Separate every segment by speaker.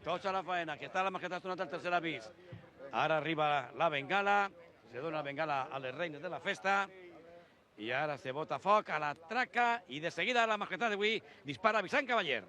Speaker 1: Tots a la faena, que està la mascleta sonant al tercer avís. Ara arriba la bengala, se dona la bengala a les reines de la festa, i ara se bota foc a la traca, i de seguida la mascleta d'avui dispara Vicent Cavaller.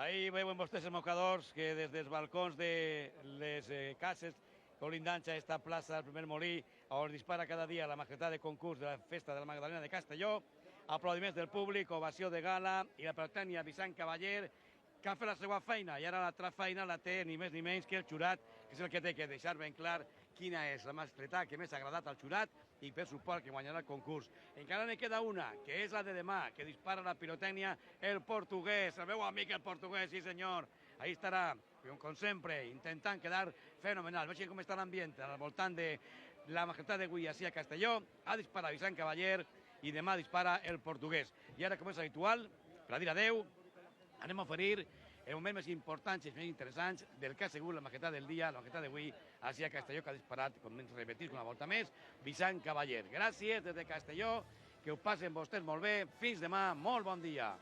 Speaker 1: Ahí veuen vostès els mocadors que des dels balcons de les cases colindants a esta plaça del primer molí, on dispara cada dia la maquetada de concurs de la festa de la Magdalena de Castelló. Aplaudiments del públic, ovació de gala i la pirotècnia Vicent Cavaller, que ha fet la seva feina i ara l'altra feina la té ni més ni menys que el jurat, que és el que té que deixar ben clar quina és la mascletà que més ha agradat al jurat i per suport que guanyarà el concurs. Encara ne queda una, que és la de demà, que dispara la pirotècnia el portuguès, el meu amic el portuguès, sí senyor. Ahí estarà, com sempre, intentant quedar fenomenal. Vegin com està l'ambient al voltant de la mascletà d'avui ací a Castelló. Ha disparat Vicent Cavaller i demà dispara el portuguès. I ara, com és habitual, per a dir adeu, anem a oferir els moments més importants i més interessants del que ha sigut la maquetada del dia, la maquetada d'avui, ací a Castelló, que ha disparat, com ens repetim una volta més, Vicent Cavaller. Gràcies des de Castelló, que ho passen vostès molt bé. Fins demà, molt bon dia.